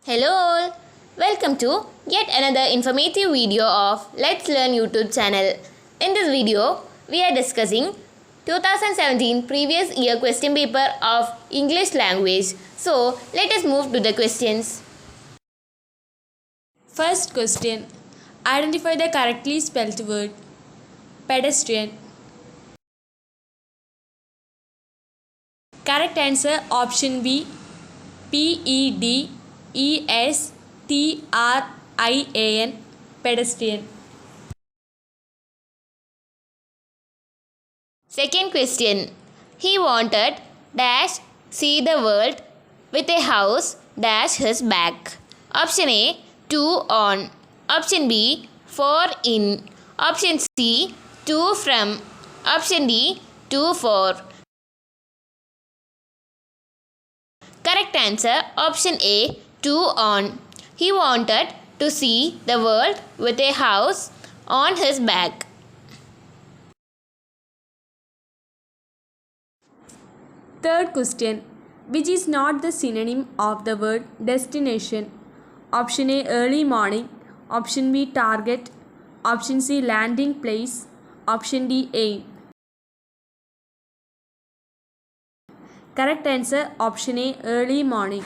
Hello all, welcome to yet another informative video of Let's Learn YouTube channel. In this video, we are discussing 2017 previous year question paper of English language. So, let us move to the questions. First question. Identify the correctly spelled word. Pedestrian. Correct answer option B. Pedestrian. Pedestrian. Second question. He wanted dash see the world with a house dash his back. Option A 2 on. Option B 4 in. Option C 2 from. Option D 2 for. Correct answer option A 2 on. He wanted to see the world with a house on his back. Third question. Which is not the synonym of the word destination? Option A early morning. Option B target. Option C landing place. Option D aim. Correct answer option A early morning.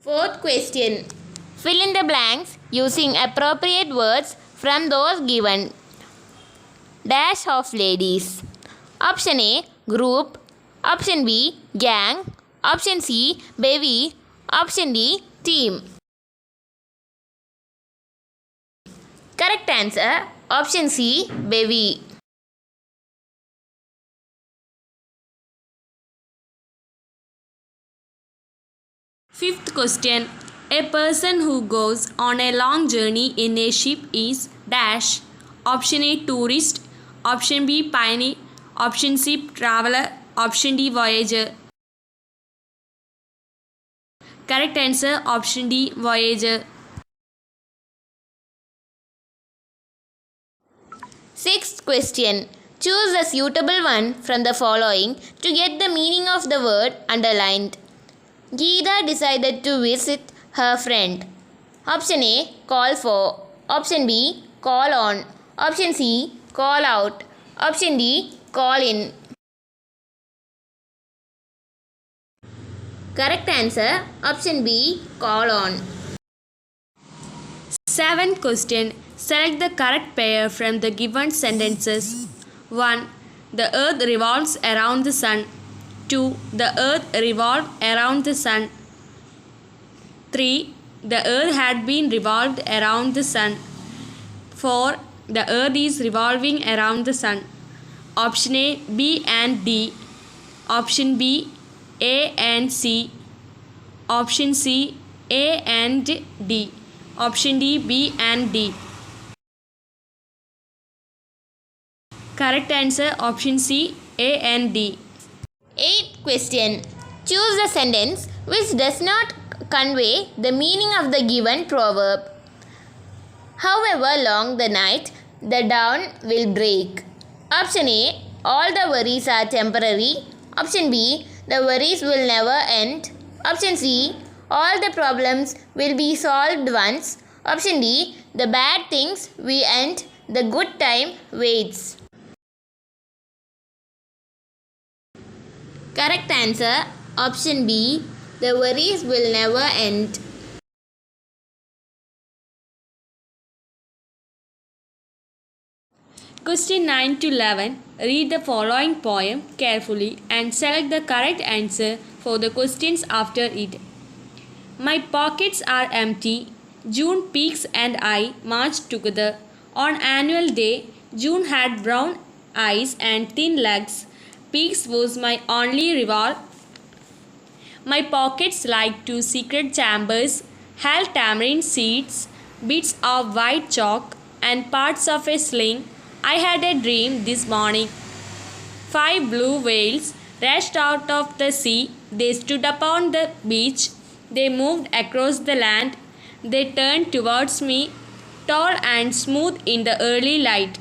Fourth question. Fill in the blanks using appropriate words from those given. Dash of ladies. Option A group. Option B gang. Option C bevy. Option D team. Correct answer option C bevy. Fifth question. A person who goes on a long journey in a ship is dash. Option A tourist. Option B pioneer. Option C traveler. Option D voyager. Correct answer option D voyager. Sixth question. Choose a suitable one from the following to get the meaning of the word underlined. Geeta decided to visit her friend. Option A call for. Option B call on. Option C call out. Option D call in. Correct answer option B call on. Seventh question. Select the correct pair from the given sentences. 1. The earth revolves around the sun. 2. The earth revolved around the sun. 3. The earth had been revolved around the sun. 4. The earth is revolving around the sun. Option A, B and D. Option B, A and C. Option C, A and D. Option D, B and D. Correct answer option C, A and D. Eighth question. Choose the sentence which does not convey the meaning of the given proverb. However long the night, the dawn will break. Option A. All the worries are temporary. Option B. The worries will never end. Option C. All the problems will be solved once. Option D. The bad things we end, the good time waits. Correct answer option B. The worries will never end. Question 9 to 11. Read the following poem carefully and select the correct answer for the questions after it. My pockets are empty. June peaks and I marched together. On annual day, June had brown eyes and thin legs. Peaks was my only rival. My pockets like two secret chambers held tamarind seeds, bits of white chalk, and parts of a sling. I had a dream this morning. 5 blue whales rushed out of the sea. They stood upon the beach. They moved across the land. They turned towards me, tall and smooth in the early light.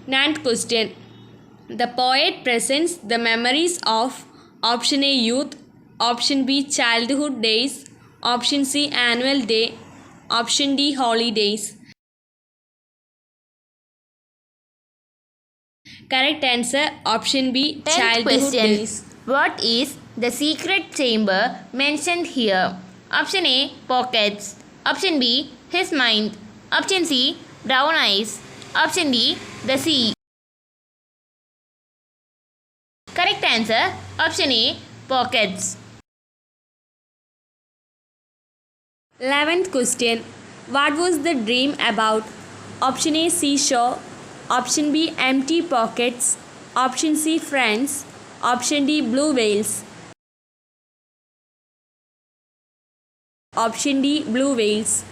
Ninth question. The poet presents the memories of option A youth, option B childhood days, option C annual day, option D holidays. Correct answer option B 10th childhood question. days. What is the secret chamber mentioned here? Option A, pockets. Option B, his mind. Option C, brown eyes. Option D, the sea. Correct answer option A, pockets. 11th question. What was the dream about? Option A seashore, option B empty pockets, option C friends, option D blue whales. Option D blue whales.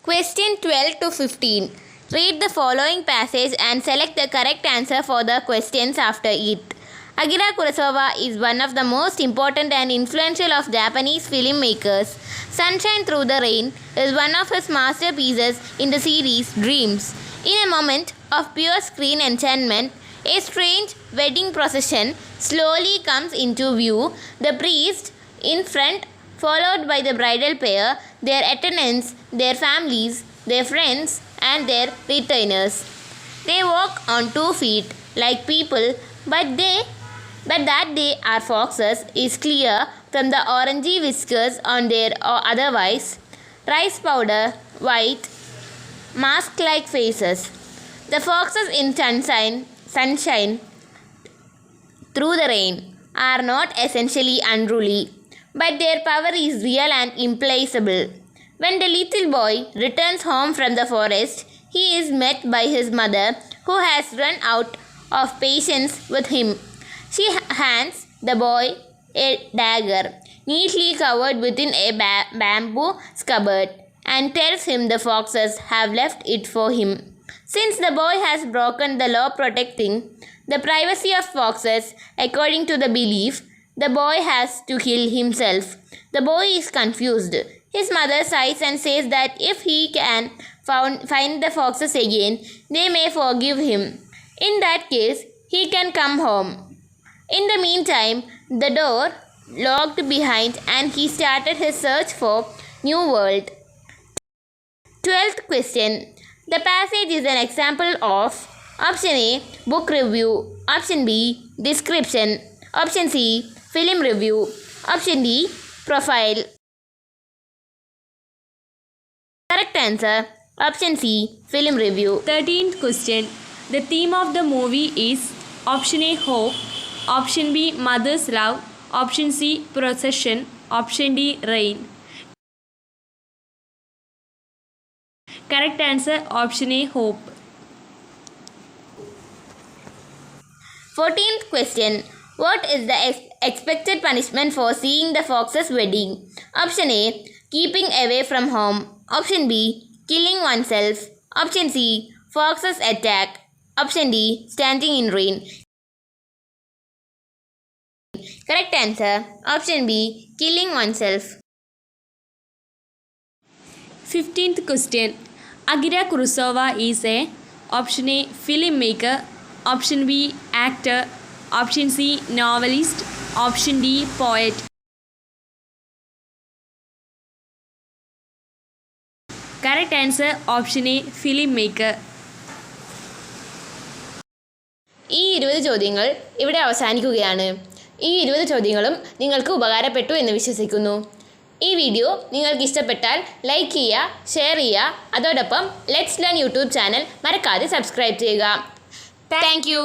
Question 12 to 15. Read the following passage and select the correct answer for the questions after it. Akira Kurosawa is one of the most important and influential of Japanese filmmakers. Sunshine Through the Rain is one of his masterpieces in the series Dreams. In a moment of pure screen enchantment, a strange wedding procession slowly comes into view. The priest in front, followed by the bridal pair, their attendants, their families, their friends, and their retainers. They walk on 2 feet like people, but that they are foxes is clear from the orangey whiskers on their otherwise rice powder white mask-like faces. The foxes in sunshine through the rain are not essentially unruly, but their power is real and implacable. When the little boy returns home from the forest, he is met by his mother, who has run out of patience with him. She hands the boy a dagger, neatly covered within a bamboo scabbard, and tells him the foxes have left it for him. Since the boy has broken the law protecting the privacy of foxes, according to the belief, the boy has to kill himself. The boy is confused. His mother sighs and says that if he can find the foxes again, they may forgive him. In that case, he can come home. In the meantime, the door locked behind and he started his search for new world. 12th question. The passage is an example of option A, book review, option B, description, option C, film review, option D, profile. Correct answer option C, film review. 13th question. The theme of the movie is option A hope, option B mother's love, option C procession, option D rain. Correct answer option A hope. 14th question. What is the expected punishment for seeing the fox's wedding? Option A, keeping away from home. Option B, killing oneself. Option C, foxes attack. Option D, standing in rain. Correct answer option B, killing oneself. 15th question. Akira Kurosawa is a option A filmmaker, option B actor, option C novelist, option D poet. Correct answer option A filmmaker. ഈ 20 ചോദ്യങ്ങൾ ഇവിടെ അവസാനിക്കുകയാണ്. ഈ 20 ചോദ്യങ്ങളും നിങ്ങൾക്ക് ഉപകാരപ്പെട്ടു എന്ന് വിശ്വസിക്കുന്നു. ഈ വീഡിയോ നിങ്ങൾക്ക് ഇഷ്ടപ്പെട്ടാൽ ലൈക്ക് ചെയ്യുക, ഷെയർ ചെയ്യുക. അതോടൊപ്പം ലെറ്റ്സ് ലേൺ യൂട്യൂബ് ചാനൽ മറക്കാതെ സബ്സ്ക്രൈബ് ചെയ്യുക. Thank you.